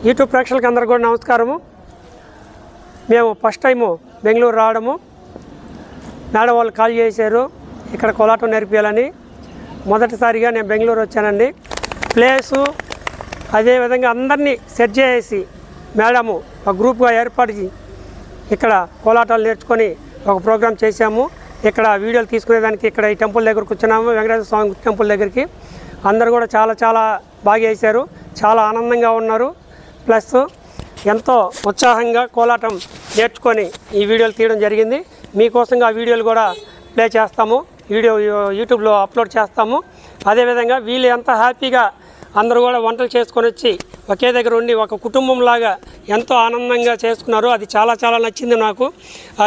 YouTube ప్రేక్షకులకు అందరికీ కూడా నమస్కారము. మేము ఫస్ట్ టైము బెంగళూరు రావడము, మేడం వాళ్ళు కాల్ చేశారు ఇక్కడ కోలాటం నేర్పియాలని. మొదటిసారిగా నేను బెంగళూరు వచ్చానండి. ప్లేసు అదేవిధంగా అందరినీ సెట్ చేసి మేడము ఒక గ్రూప్గా ఏర్పాటు ఇక్కడ కోలాటాలు నేర్చుకొని ఒక ప్రోగ్రాం చేశాము. ఇక్కడ వీడియోలు తీసుకునేదానికి ఇక్కడ ఈ టెంపుల్ దగ్గరకు వచ్చినాము, వెంకటేశ్వర స్వామి టెంపుల్ దగ్గరికి. అందరూ కూడా చాలా బాగా చేశారు, చాలా ఆనందంగా ఉన్నారు. ప్లస్ ఎంతో ఉత్సాహంగా కోలాటం నేర్చుకొని ఈ వీడియోలు తీయడం జరిగింది. మీకోసంగా ఆ వీడియోలు కూడా ప్లే చేస్తాము, యూట్యూబ్లో అప్లోడ్ చేస్తాము. అదేవిధంగా వీళ్ళు ఎంత హ్యాపీగా అందరూ కూడా వంటలు చేసుకొని వచ్చి ఒకే దగ్గర ఉండి ఒక కుటుంబంలాగా ఎంతో ఆనందంగా చేసుకున్నారు. అది చాలా నచ్చింది నాకు.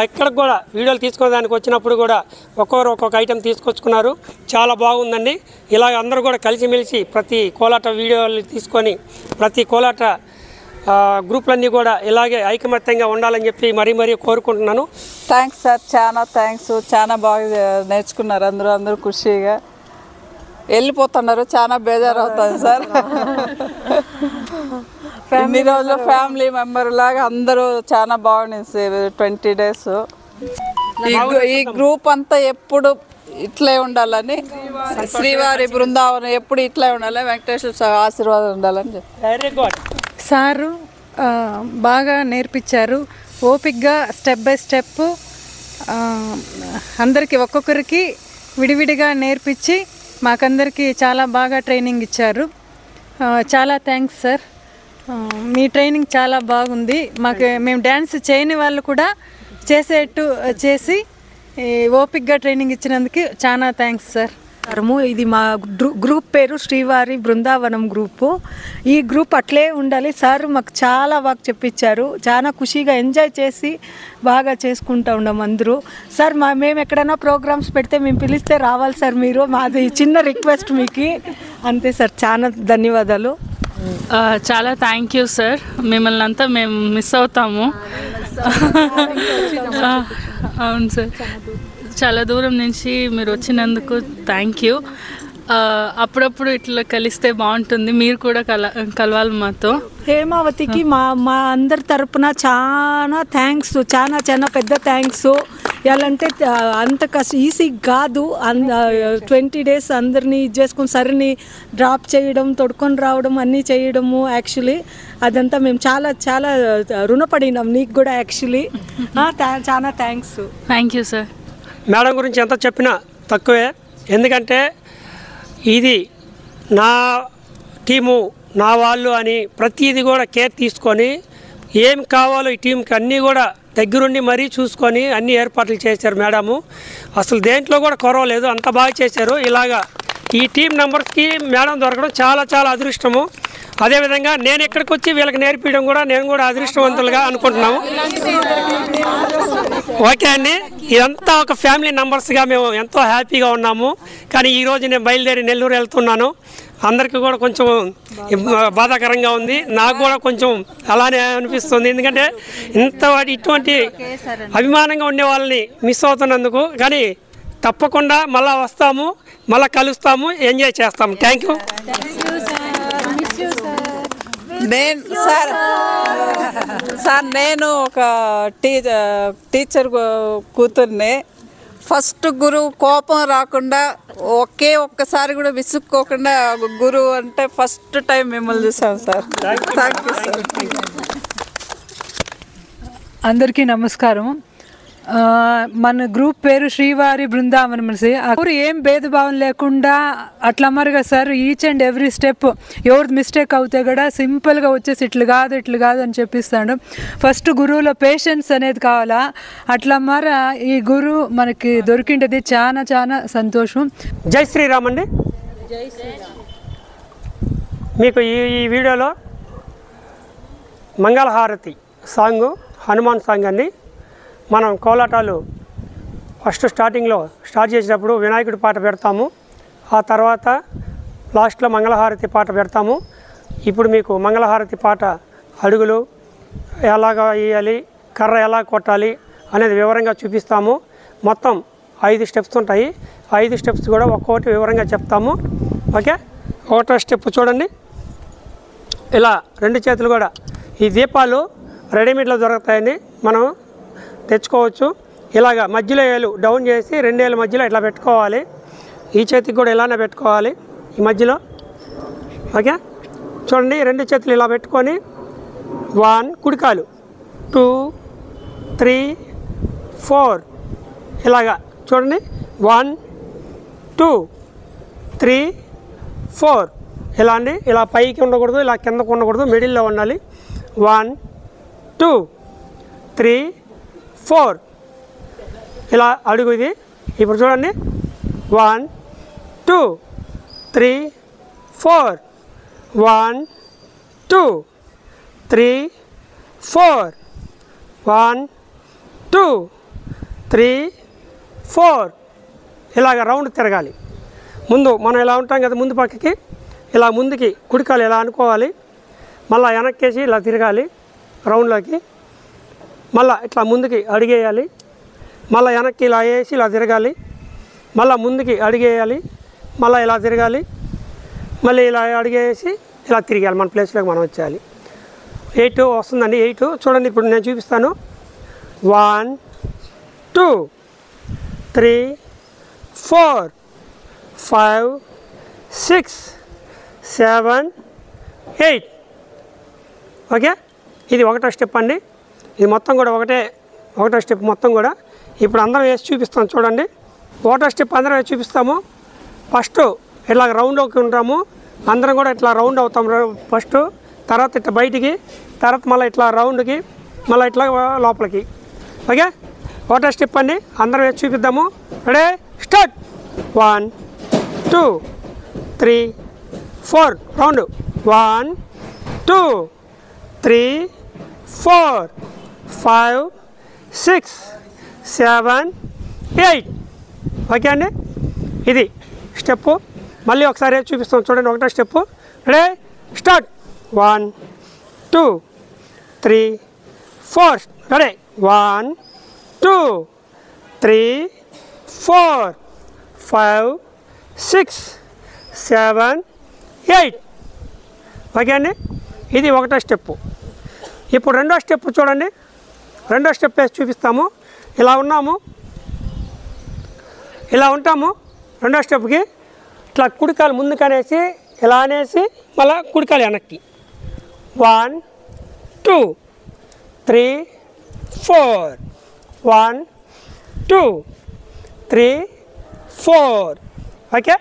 ఇక్కడికి కూడా వీడియోలు తీసుకునేదానికి వచ్చినప్పుడు కూడా ఒక్కొక్కరు ఒక్కొక్క ఐటెం తీసుకొచ్చుకున్నారు. చాలా బాగుందండి. ఇలాగ అందరూ కూడా కలిసిమెలిసి ప్రతి కోలాట వీడియోలు తీసుకొని ప్రతి కోలాట గ్రూప్లన్నీ కూడా ఇలాగే ఐకమత్యంగా ఉండాలని చెప్పి మరీ కోరుకుంటున్నాను. థ్యాంక్స్ సార్, చాలా థ్యాంక్స్. చాలా బాగా నేర్చుకున్నారు అందరూ ఖుషిగా వెళ్ళిపోతున్నారు. చాలా బేజారు అవుతుంది సార్. ఇన్ని రోజులు ఫ్యామిలీ మెంబర్ లాగా అందరూ చాలా బాగుంది. 20 days ఈ గ్రూప్ అంతా ఎప్పుడు ఇట్లే ఉండాలని, శ్రీవారి బృందావనం ఎప్పుడు ఇట్లే ఉండాలి, వెంకటేశ్వర ఆశీర్వాదం ఉండాలని చెప్పి. Very good. సారు బాగా నేర్పించారు, ఓపిక్గా స్టెప్ బై స్టెప్ అందరికీ ఒక్కొక్కరికి విడివిడిగా నేర్పించి మాకందరికీ చాలా బాగా ట్రైనింగ్ ఇచ్చారు. చాలా థ్యాంక్స్ సార్. మీ ట్రైనింగ్ చాలా బాగుంది. మేము డ్యాన్స్ చేయని వాళ్ళు కూడా చేసేట్టు చేసి ఓపిక్గా ట్రైనింగ్ ఇచ్చినందుకు చాలా థ్యాంక్స్ సార్. ఇది మా గ్రూప్ పేరు శ్రీవారి బృందావనం గ్రూపు. ఈ గ్రూప్ అట్లే ఉండాలి. సార్ మాకు చాలా బాగా చెప్పించారు. చాలా ఖుషిగా ఎంజాయ్ చేసి బాగా చేసుకుంటూ ఉన్నాం అందరూ. సార్ మేము ఎక్కడైనా ప్రోగ్రామ్స్ పెడితే మేము పిలిస్తే రావాలి సార్ మీరు. మాది చిన్న రిక్వెస్ట్ మీకు, అంతే సార్. చాలా ధన్యవాదాలు. చాలా థ్యాంక్ యూ సార్. మిమ్మల్ని అంతా మేము మిస్ అవుతాము. అవును సార్, చాలా దూరం నుంచి మీరు వచ్చినందుకు థ్యాంక్ యూ. అప్పుడప్పుడు ఇట్లా కలిస్తే బాగుంటుంది. మీరు కూడా కలవాలి మాతో. హేమావతికి మా అందరి తరపున చాలా థ్యాంక్స్, చాలా పెద్ద థ్యాంక్స్. ఎలా అంటే అంత ఈజీ కాదు. 20 days అందరినీ ఇది చేసుకుని సరిని డ్రాప్ చేయడం, తొడుకొని రావడం అన్నీ చేయడము. యాక్చువల్లీ అదంతా మేము చాలా రుణపడినాం నీకు కూడా. యాక్చువల్లీ చాలా thanks. Thank you sir. Madam గురించి ఎంత చెప్పినా తక్కువే. ఎందుకంటే ఇది నా టీము, నా వాళ్ళు అని ప్రతిదీ కూడా కేర్ తీసుకొని ఏం కావాలో ఈ టీంకి అన్నీ కూడా దగ్గరుండి మరీ చూసుకొని అన్ని ఏర్పాట్లు చేశారు మేడము. అసలు దేంట్లో కూడా కొరవలేదు, అంత బాగా చేశారు. ఇలాగా ఈ టీం మెంబర్స్కి మేడం దొరకడం చాలా అదృష్టము. అదేవిధంగా నేను ఇక్కడికి వచ్చి వీళ్ళకి నేర్పించడం కూడా నేను కూడా అదృష్టవంతులుగా అనుకుంటున్నాము. ఓకే అండి, ఇదంతా ఒక ఫ్యామిలీ మెంబర్స్గా మేము ఎంతో హ్యాపీగా ఉన్నాము. కానీ ఈరోజు నేను బయలుదేరి నెల్లూరు వెళ్తున్నాను. అందరికీ కూడా కొంచెం బాధాకరంగా ఉంది, నాకు కూడా కొంచెం అలానే అనిపిస్తుంది. ఎందుకంటే ఇటువంటి అభిమానంగా ఉండే వాళ్ళని మిస్ అవుతున్నందుకు. కానీ తప్పకుండా మళ్ళీ వస్తాము, మళ్ళీ కలుస్తాము, ఎంజాయ్ చేస్తాము. Thank you. నేను ఒక టీచర్ కూతుర్ని. ఫస్ట్ గురువు కోపం రాకుండా ఒక్కసారి కూడా విసుక్కోకుండా గురువు అంటే ఫస్ట్ టైం మిమ్మల్ని చూసాం సార్. Thank you sir. అందరికీ నమస్కారం. మన గ్రూప్ పేరు శ్రీవారి బృందావనం. ఊరు ఏం భేదభావం లేకుండా అట్లా అమ్మారుగా sir. Each and every step ఎవరిది మిస్టేక్ అవుతే కూడా సింపుల్గా వచ్చేసి ఇట్లు కాదు అని చెప్పిస్తాడు. ఫస్ట్ గురువులో పేషెన్స్ అనేది కావాలా. అట్లా అమ్మార ఈ గురువు మనకి దొరికింటది. చాలా సంతోషం. జై శ్రీరామ్ అండి. మీకు ఈ వీడియోలో మంగళహారతి సాంగు, హనుమాన్ సాంగ్ అండి. మనం కోలాటాలు ఫస్ట్ స్టార్టింగ్లో స్టార్ట్ చేసేటప్పుడు వినాయకుడి పాట పెడతాము, ఆ తర్వాత లాస్ట్లో మంగళహారతి పాట పెడతాము. ఇప్పుడు మీకు మంగళహారతి పాట అడుగులు ఎలాగ వేయాలి, కర్ర ఎలా కొట్టాలి అనేది వివరంగా చూపిస్తాము. మొత్తం 5 స్టెప్స్ ఉంటాయి. 5 స్టెప్స్ కూడా ఒక్కొక్కటి వివరంగా చెప్తాము. ఓకే, ఒకటో స్టెప్ చూడండి. ఇలా రెండు చేతులు కూడా ఈ దీపాలు రెడీమేడ్లో దొరుకుతాయని మనం తెచ్చుకోవచ్చు. ఇలాగ మధ్యలో ఏలు డౌన్ చేసి 2 ఏళ్ళ మధ్యలో ఇట్లా పెట్టుకోవాలి. ఈ చేతికి కూడా ఇలానే పెట్టుకోవాలి ఈ మధ్యలో. ఓకే, చూడండి 2 చేతులు ఇలా పెట్టుకొని 1 కుడికాలు 2 3 4 ఇలాగా చూడండి 1 2 3 4 ఇలా అండి. ఇలా పైకి ఉండకూడదు, ఇలా కిందకు ఉండకూడదు, మిడిల్లో ఉండాలి. 1 2 3 4 ఇలా అడుగు ఇది. ఇప్పుడు చూడండి 1 2 3 4 1 2 3 4 1 2 3 4 ఇలాగ రౌండ్ తిరగాలి. ముందు మనం ఇలా ఉంటాం కదా, ముందు పక్కకి ఇలా ముందుకి కుడికాలు ఇలా అనుకోవాలి. మళ్ళీ వెనక్కేసి ఇలా తిరగాలి రౌండ్లోకి. మళ్ళీ ఇట్లా ముందుకి అడిగేయాలి. మళ్ళీ వెనక్కి ఇలా వేసి ఇలా తిరగాలి. మళ్ళీ ముందుకి అడిగేయాలి. మళ్ళీ ఇలా తిరగాలి. మళ్ళీ ఇలా అడిగేసి ఇలా తిరిగేయాలి. మన ప్లేస్లోకి మనం వచ్చేయాలి. 8 వస్తుందండి. 8 చూడండి. ఇప్పుడు నేను చూపిస్తాను. 1 2 3 4 5 6 7 8 ఓకే, ఇది ఒకటో స్టెప్ అండి. ఇది మొత్తం కూడా ఒకటో స్టెప్ మొత్తం కూడా. ఇప్పుడు అందరం వేసి చూపిస్తాం చూడండి. ఒకటో స్టెప్ అందరం వేసి చూపిస్తాము. ఫస్ట్ ఇట్లా రౌండ్లోకి ఉంటాము. అందరం కూడా ఇట్లా రౌండ్ అవుతాం ఫస్ట్. తర్వాత ఇట్లా బయటికి, తర్వాత మళ్ళీ ఇట్లా రౌండ్కి, మళ్ళీ ఇట్లా లోపలికి. ఓకే, ఒకటో స్టెప్ అండి. అందరం వేసి చూపిద్దాము. Ready start. 1 2 3 4 రౌండ్. 1 2 3 4 5 6 7 8 ఓకే అండి. ఇది స్టెప్పు. మళ్ళీ ఒకసారి చూపిస్తాం చూడండి. ఒకటో step. Ready start. 1 2 3 4 ready. 1 2 3 4 5 6 7 8 okay అండి. ఇది ఒకటో స్టెప్పు. ఇప్పుడు రెండో స్టెప్ చూడండి. రెండో స్టెప్ వేసి చూపిస్తాము. ఇలా ఉన్నాము, ఇలా ఉంటాము. రెండో స్టెప్కి ఇట్లా కుడికాలు ముందుకు అనేసి ఇలా అనేసి మళ్ళీ కుడికాలు వెనక్కి. 1 2 3 4 1 2 3 4 ఓకే.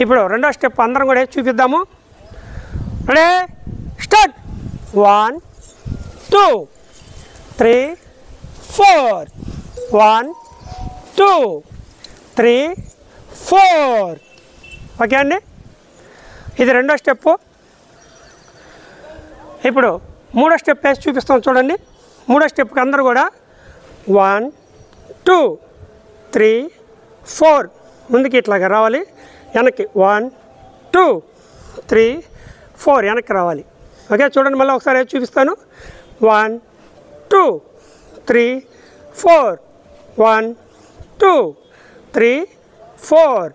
ఇప్పుడు రెండో స్టెప్ అందరం కూడా వేసి చూపిద్దాము. Ready start. 1 2 3 4 1 2 3 4 ఓకే అండి. ఇది రెండో స్టెప్పు. ఇప్పుడు మూడో స్టెప్ వేసి చూపిస్తాం చూడండి. మూడో స్టెప్కి అందరూ కూడా 1 2 3 4 ముందుకి ఇట్లాగా రావాలి. వెనక్కి 1 2 3 4 వెనక్కి రావాలి. ఓకే, చూడండి. మళ్ళీ ఒకసారి వేసి చూపిస్తాను. 1 2 3 4 1 2 3 4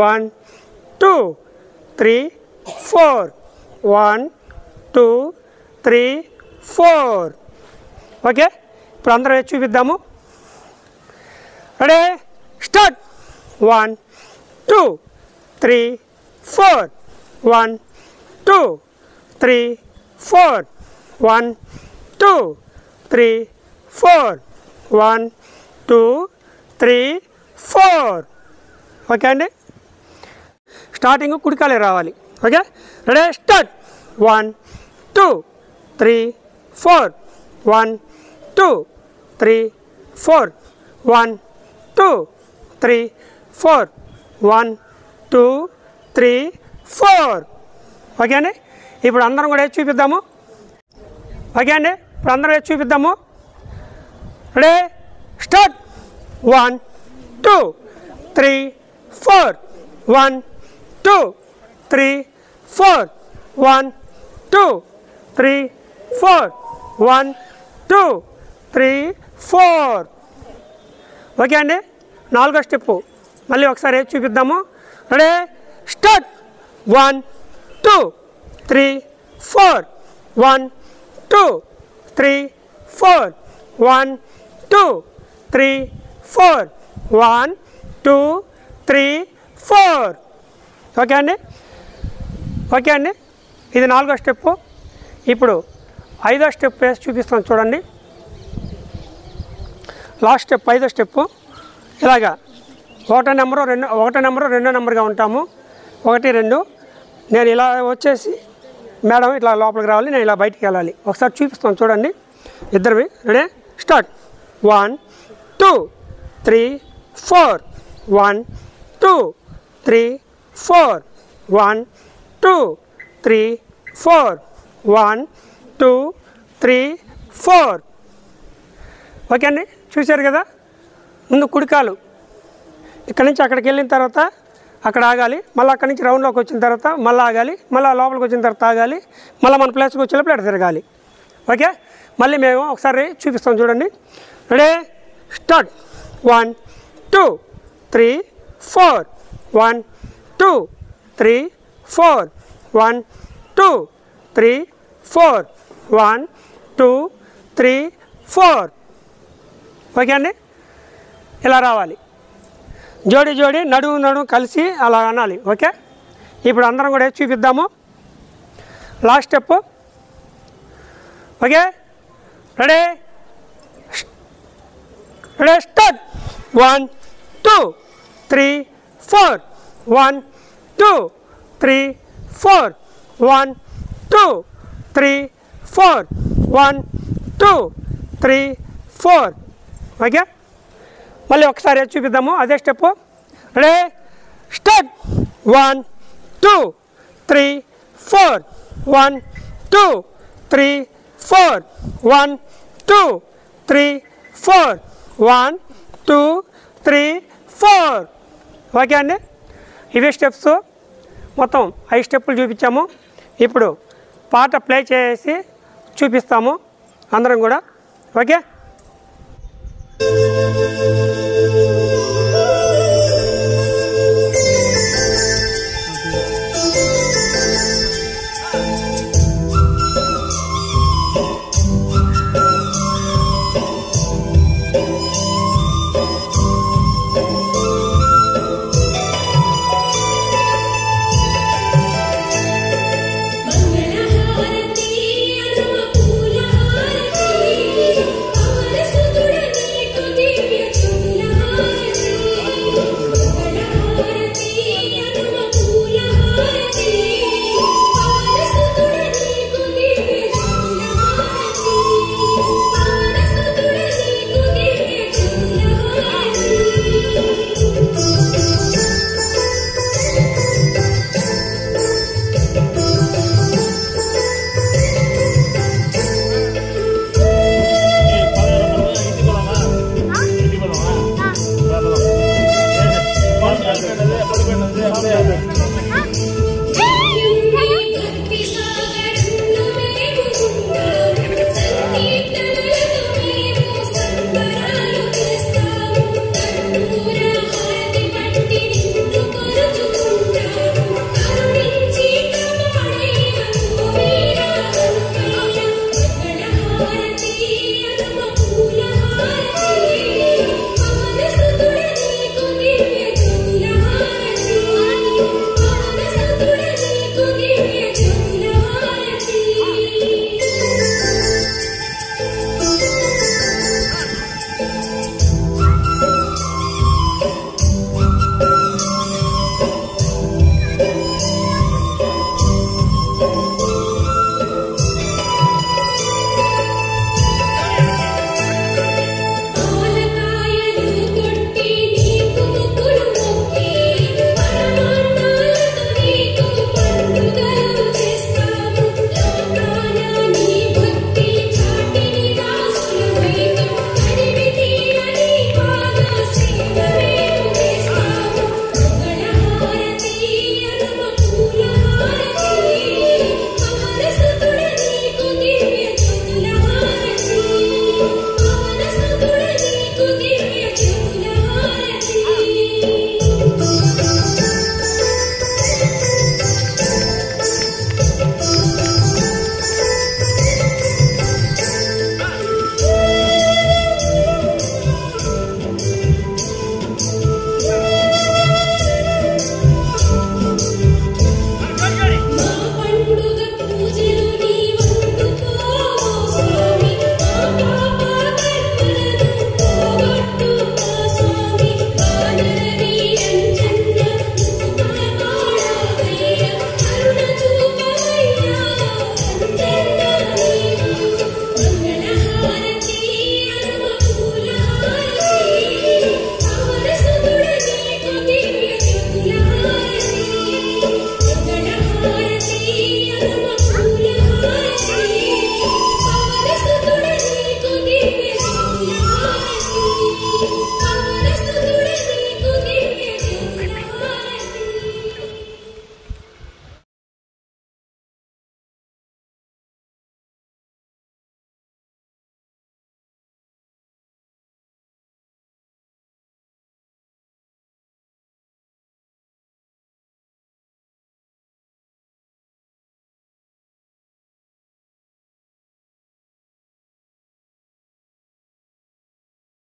1 2 3 4 1 2 3 4 ఓకే. ఇప్పుడు అందరం వేసి చూపిద్దాము. Ready start. 1 2 3 4 1 2 3 4 1 2 3 4 1 2 3 4 ఓకే అండి. స్టార్టింగ్ కుడికాలే రావాలి. Okay, ready start. 1 2 3 4 1 2 3 4 1 2 3 4 1 2 3 4 ఓకే అండి. ఇప్పుడు అందరం కూడా వేసి చూపిద్దాము. ఓకే అండి, ఇప్పుడు అందరం వేసి చూపిద్దాము. Ready start. 1 2 3 4 1 2 3 4 1 2 3 4 1 2 3 4 ఓకే అండి. నాలుగో స్టెప్పు మళ్ళీ ఒకసారి వేసి చూపిద్దాము. Ready start. 1 2 3 4 1 2 3 4 1 2 3 4 1 2 3 4 ఓకే అండి ఓకే అండి ఇది 4వ స్టెప్ ఇప్పుడు 5వ స్టెప్ వేసి చూపిస్తాను చూడండి లాస్ట్ స్టెప్ 5వ స్టెప్ ఇలాగా 1 నెంబరు 2 నెంబర్గా ఉంటాము 1 2 నేను ఇలా వచ్చేసి మేడం ఇట్లా లోపలికి రావాలి నేను ఇలా బయటికి వెళ్ళాలి ఒకసారి చూపిస్తాను చూడండి ఇద్దరివి రెడీ స్టార్ట్ 1 2 3 4 1 2 3 4 1 2 3 4 1 2 3 4 ఓకే అండి చూశారు కదా ముందు కుడికాలు ఇక్కడ నుంచి అక్కడికి వెళ్ళిన తర్వాత అక్కడ ఆగాలి మళ్ళీ అక్కడి నుంచి రౌండ్లోకి వచ్చిన తర్వాత మళ్ళీ ఆగాలి మళ్ళీ లోపలికి వచ్చిన తర్వాత ఆగాలి మళ్ళీ మన ప్లేస్కి వచ్చేటప్పుడు అక్కడ తిరగాలి ఓకే మళ్ళీ మేము ఒకసారి చూపిస్తాం చూడండి రెడీ స్టార్ట్ 1 2 3 4 1 2 3 4 1 2 3 4 1 2 3 4 ఓకే అండి ఇలా రావాలి జోడి జోడి నడుము కలిసి అలా అనాలి ఓకే ఇప్పుడు అందరం కూడా చూపిద్దాము last step okay ready ready start 1 2 3 4 1 2 3 4 1 2 3 4 1 2 3 4 okay మళ్ళీ ఒకసారి చూపిద్దాము అదే స్టెప్ రెడీ స్టార్ట్ 1 2 3 4 1 2 3 4 1 2 3 4 1 2 3 4 ఓకే అండి ఇవే స్టెప్స్ మొత్తం 5 స్టెప్పులు చూపించాము ఇప్పుడు పాట ప్లే చేసి చూపిస్తాము అందరం కూడా ఓకే